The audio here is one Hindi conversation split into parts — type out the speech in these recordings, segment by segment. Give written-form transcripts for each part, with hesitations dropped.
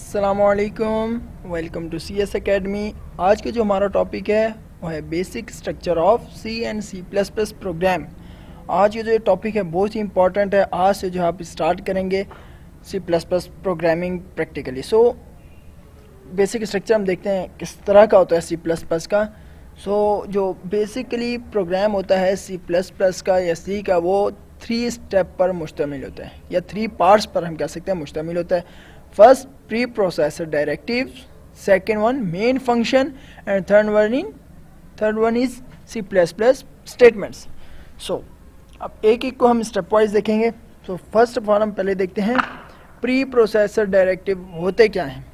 अस्सलामुअलैकुम, welcome to C S academy. आज के जो हमारा टॉपिक है वो है basic structure of C and C plus plus program. आज ये जो टॉपिक है बहुत ही इंपॉर्टेंट है। आज से जो आप स्टार्ट करेंगे C plus plus programming practically. So basic structure हम देखते हैं किस तरह का होता है सी प्लस प्लस का। जो बेसिकली प्रोग्राम होता है सी प्लस प्लस का या सी का, वो 3 स्टेप पर मुश्तमिल होता है या 3 पार्ट्स पर हम कह सकते हैं मुश्तमिल होता है। First preprocessor directive, second one main function and third one is C plus plus statements. So अब एक एक को हम स्टेप वाइज देखेंगे। सो फर्स्ट ऑफ ऑल हम पहले देखते हैं प्री प्रोसेसर डायरेक्टिव होते क्या हैं।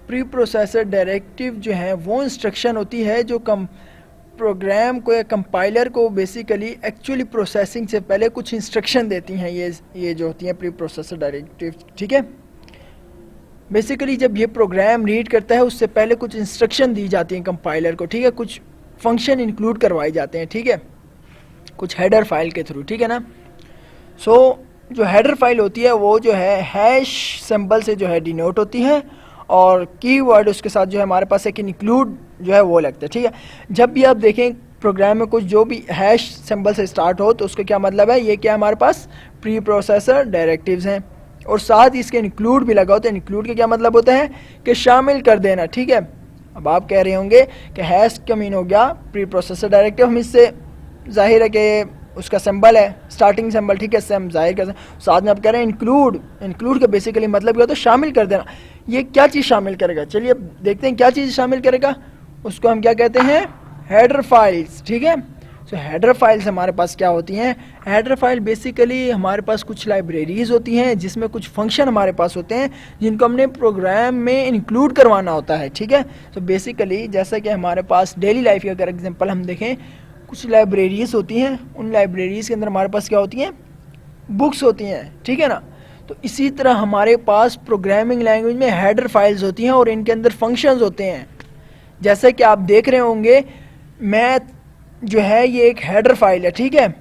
प्री प्रोसेसर डायरेक्टिव जो है वो इंस्ट्रक्शन होती है जो प्रोग्राम को या कंपाइलर को बेसिकली एक्चुअली प्रोसेसिंग से पहले कुछ इंस्ट्रक्शन देती हैं। ये जो होती हैं प्री प्रोसेसर डायरेक्टिव, ठीक है। बेसिकली जब ये प्रोग्राम रीड करता है उससे पहले कुछ इंस्ट्रक्शन दी जाती हैं कंपाइलर को, ठीक है। कुछ फंक्शन इंक्लूड करवाए जाते हैं, ठीक है, कुछ हेडर फाइल के थ्रू, ठीक है ना। जो हेडर फाइल होती है वो जो है हैश सिंबल से जो है डिनोट होती है और कीवर्ड उसके साथ जो है हमारे पास एक इंक्लूड जो है वो लगता है, ठीक है। जब भी आप देखें प्रोग्राम में कुछ जो भी हैश सिंबल से स्टार्ट हो तो उसका क्या मतलब है, ये क्या हमारे पास प्री प्रोसेसर डायरेक्टिव्स हैं। और साथ ही इसके इंक्लूड भी लगा होता है। इंक्लूड का क्या मतलब होता है कि शामिल कर देना, ठीक है। अब आप कह रहे होंगे कि हैश का मीन हो गया प्री प्रोसेसर डायरेक्टिव, हम इससे जाहिर है कि उसका सिंबल है स्टार्टिंग सिंबल, ठीक है, इससे हम जाहिर कर सकते। साथ में आप कह रहे हैं इंक्लूड का बेसिकली मतलब क्या होता है, शामिल कर देना। ये क्या चीज़ शामिल करेगा, चलिए अब देखते हैं क्या चीज़ शामिल करेगा। उसको हम क्या कहते हैं, हेडर फाइल्स, ठीक है। सो हेडर फाइल्स हमारे पास क्या होती हैं, हेडर फाइल बेसिकली हमारे पास कुछ लाइब्रेरीज होती हैं जिसमें कुछ फंक्शन हमारे पास होते हैं जिनको हमने प्रोग्राम में इंक्लूड करवाना होता है, ठीक है। सो बेसिकली जैसा कि हमारे पास डेली लाइफ का अगर एग्जांपल हम देखें, कुछ लाइब्रेरीज होती हैं, उन लाइब्रेरीज के अंदर हमारे पास क्या होती हैं, बुक्स होती हैं, ठीक है ना। तो इसी तरह हमारे पास प्रोग्रामिंग लैंग्वेज में हेडर फाइल्स होती हैं और इनके अंदर फंक्शंस होते हैं। जैसे कि आप देख रहे होंगे मैथ जो है ये एक हेडर फाइल है, ठीक है।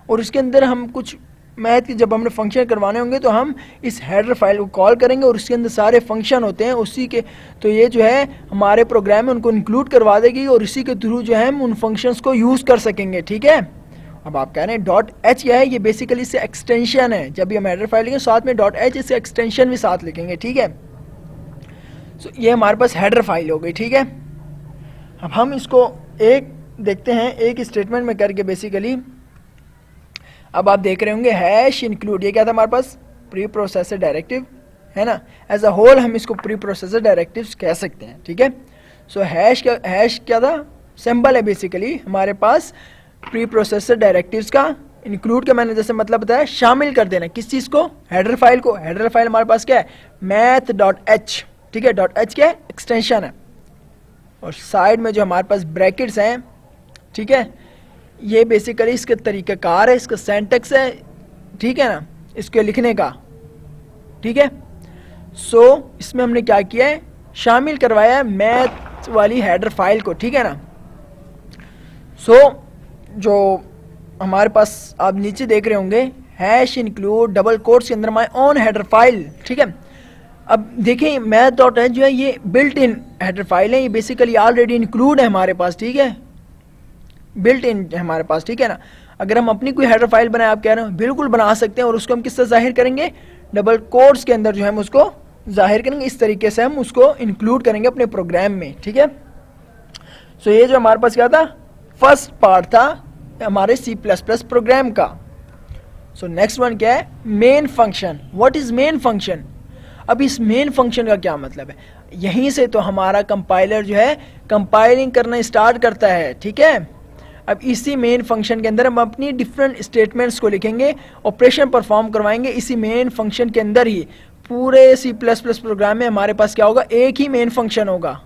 और इसके अंदर हम कुछ मैथ के जब हमने फंक्शन करवाने होंगे तो हम इस हेडर फाइल को कॉल करेंगे और उसके अंदर सारे फंक्शन होते हैं उसी के। तो ये जो है हमारे प्रोग्राम में उनको इंक्लूड करवा देगी और इसी के थ्रू जो है हम उन फंक्शंस को यूज़ कर सकेंगे, ठीक है। अब आप कह रहे हैं .h यह है, ये बेसिकली इससे एक्सटेंशन है। जब भी हम हेडर फाइल लिखेंगे साथ में .h इससे एक्सटेंशन भी साथ लिखेंगे, ठीक है। सो ये हमारे पास हेडर फाइल हो गई, ठीक है। अब हम इसको एक देखते हैं एक स्टेटमेंट में करके बेसिकली। अब आप देख रहे होंगे हैश इंक्लूड, ये क्या था हमारे पास, प्री प्रोसेसर डायरेक्टिव है ना। एज अ होल हम इसको प्री प्रोसेसर डायरेक्टिव्स कह सकते हैं, ठीक है। सो हैश क्या था, सिंबल है बेसिकली हमारे पास प्री प्रोसेसर डायरेक्टिव्स का। इंक्लूड का मैंने जैसे मतलब बताया शामिल कर देना, किस चीज़ को, हेडर फाइल को। हेडर फाइल हमारे पास क्या है, math.h, ठीक है। .h क्या है, एक्सटेंशन है। और साइड में जो हमारे पास ब्रैकेट्स हैं, ठीक है, ये बेसिकली इसके तरीक़ाकार है, इसका सेंटेक्स है, ठीक है ना, इसके लिखने का, ठीक है। सो इसमें हमने क्या किया है, शामिल करवाया है मैथ वाली हेडर फाइल को, ठीक है ना। सो जो हमारे पास आप नीचे देख रहे होंगे हैश इंक्लूड डबल कोट्स के अंदर माय ओन हेडर फाइल, ठीक है। अब देखें math.h जो है ये बिल्ट इन हेडर फाइल है, ये बेसिकली ऑलरेडी इंक्लूड है हमारे पास, ठीक है, बिल्ट इन है हमारे पास, ठीक है ना। अगर हम अपनी कोई हेडर फाइल बनाए, आप कह रहे हो बिल्कुल बना सकते हैं, और उसको हम किससे जाहिर करेंगे, डबल कोट्स के अंदर जो है हम उसको जाहिर करेंगे। इस तरीके से हम उसको इंक्लूड करेंगे अपने प्रोग्राम में, ठीक है। सो ये जो हमारे पास क्या था, फर्स्ट पार्ट था हमारे सी प्लस प्लस प्रोग्राम का। सो नेक्स्ट वन क्या है, main function. What is main function. अब इस मेन फंक्शन का क्या मतलब है, यहीं से तो हमारा कंपाइलर जो है कंपाइलिंग करना स्टार्ट करता है, ठीक है। अब इसी मेन फंक्शन के अंदर हम अपनी डिफरेंट स्टेटमेंट्स को लिखेंगे, ऑपरेशन परफॉर्म करवाएंगे इसी मेन फंक्शन के अंदर ही। पूरे सी प्लस प्लस प्रोग्राम में हमारे पास क्या होगा, एक ही मेन फंक्शन होगा,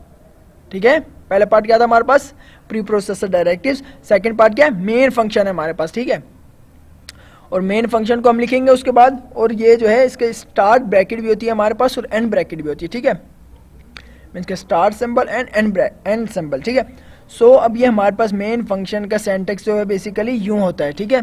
ठीक है। पहला पार्ट क्या था हमारे पास, preprocessor directives. Second part क्या है, मेन फंक्शन है हमारे पास, ठीक है। और मेन फंक्शन को हम लिखेंगे उसके बाद, और ये जो है इसके स्टार्ट ब्रैकेट भी होती है हमारे पास और एंड ब्रैकेट भी होती है, ठीक है। मीन्स के start symbol and and symbol, ठीक है। सो अब ये हमारे पास मेन फंक्शन का सिंटैक्स जो है बेसिकली यूं होता है, ठीक है।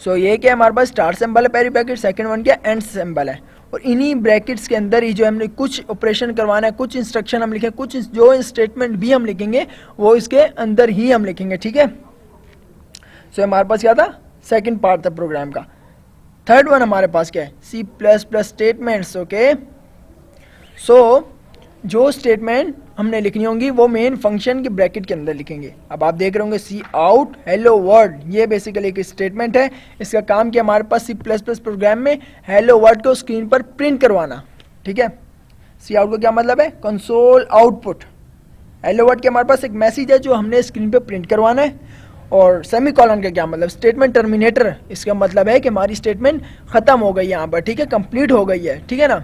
सो ये क्या हमारे पास स्टार्ट सिंबल है पहली ब्रैकेट, सेकंड वन क्या एंड सिंबल है, और इन्हीं ब्रैकेट्स के अंदर ही जो हमने कुछ ऑपरेशन करवाना है, कुछ इंस्ट्रक्शन हम लिखें, कुछ जो स्टेटमेंट भी हम लिखेंगे वो इसके अंदर ही हम लिखेंगे, ठीक है। सो हमारे पास क्या था, सेकंड पार्ट था प्रोग्राम का। थर्ड वन हमारे पास क्या है, C plus plus statements, okay. So जो स्टेटमेंट हमने लिखनी होंगी वो मेन फंक्शन के ब्रैकेट के अंदर लिखेंगे। अब आप देख रहे होंगे सी आउट हेलो वर्ड, ये बेसिकली एक स्टेटमेंट है। इसका काम क्या हमारे पास सी प्लस प्लस प्रोग्राम में हेलो वर्ड को स्क्रीन पर प्रिंट करवाना, ठीक है। सी आउट का क्या मतलब है, कंसोल आउटपुट। हेलो वर्ड के हमारे पास एक मैसेज है जो हमने स्क्रीन पर प्रिंट करवाना है। और सेमीकोलन का क्या मतलब, स्टेटमेंट टर्मिनेटर। इसका मतलब है कि हमारी स्टेटमेंट खत्म हो गई है यहाँ पर, ठीक है, कंप्लीट हो गई है, ठीक है ना।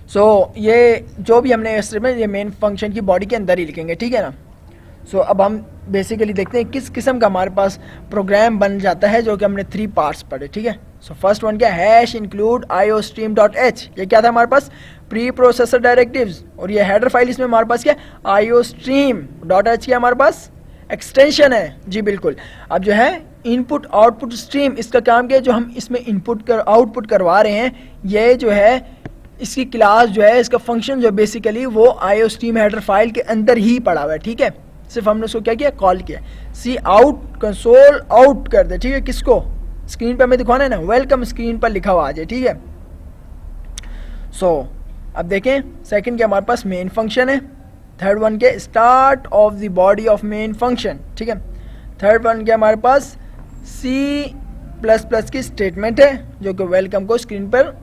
सो ये जो भी हमने स्टेटमेंट ये मेन फंक्शन की बॉडी के अंदर ही लिखेंगे, ठीक है ना। सो अब हम बेसिकली देखते हैं किस किस्म का हमारे पास प्रोग्राम बन जाता है, जो कि हमने 3 पार्ट्स पढ़े, ठीक है। सो फर्स्ट वन क्या, हैश इंक्लूड iostream.h, ये क्या था हमारे पास, प्री प्रोसेसर डायरेक्टिव्स। और ये हेडर फाइल, इसमें हमारे पास क्या iostream.h क्या हमारे पास एक्सटेंशन है, जी बिल्कुल। अब जो है इनपुट आउटपुट स्ट्रीम, इसका काम क्या है, जो हम इसमें इनपुट कर आउटपुट करवा रहे हैं, ये जो है इसकी क्लास जो है, इसका फंक्शन जो बेसिकली वो iostream हेडर फाइल के अंदर ही पड़ा हुआ है, ठीक है। सिर्फ हमने उसको क्या किया, कॉल किया, सी आउट कंसोल आउट कर दे, ठीक है। किसको, स्क्रीन पे हमें दिखाना है ना, वेलकम स्क्रीन पर लिखा हुआ आ जाए, ठीक है। सो अब देखें सेकंड के हमारे पास मेन फंक्शन है। थर्ड वन के start of the body of main function, ठीक है। थर्ड वन के हमारे पास सी प्लस प्लस की स्टेटमेंट है जो कि वेलकम को स्क्रीन पर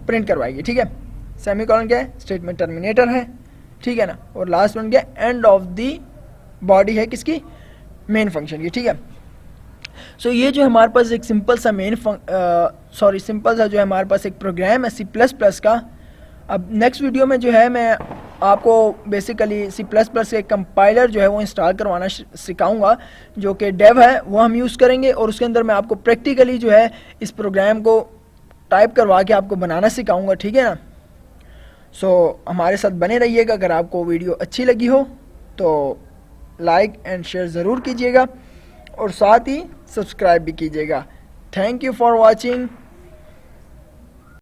प्रिंट करवाएगी, ठीक है। सेमीकोलन क्या है, स्टेटमेंट टर्मिनेटर है, ठीक है ना। और लास्ट वन क्या है, एंड ऑफ द बॉडी है किसकी, मेन फंक्शन की, ठीक है। सो ये जो हमारे पास एक सिंपल सा सिंपल सा जो है हमारे पास एक प्रोग्राम है सी प्लस प्लस का। अब नेक्स्ट वीडियो में जो है मैं आपको बेसिकली सी प्लस प्लस एक कंपाइलर जो है वो इंस्टॉल करवाना सिखाऊंगा, जो कि डेव है, वो हम यूज़ करेंगे। और उसके अंदर मैं आपको प्रैक्टिकली जो है इस प्रोग्राम को टाइप करवा के आपको बनाना सिखाऊंगा, ठीक है ना। सो हमारे साथ बने रहिएगा। अगर आपको वीडियो अच्छी लगी हो तो लाइक एंड शेयर ज़रूर कीजिएगा और साथ ही सब्सक्राइब भी कीजिएगा। Thank you for watching.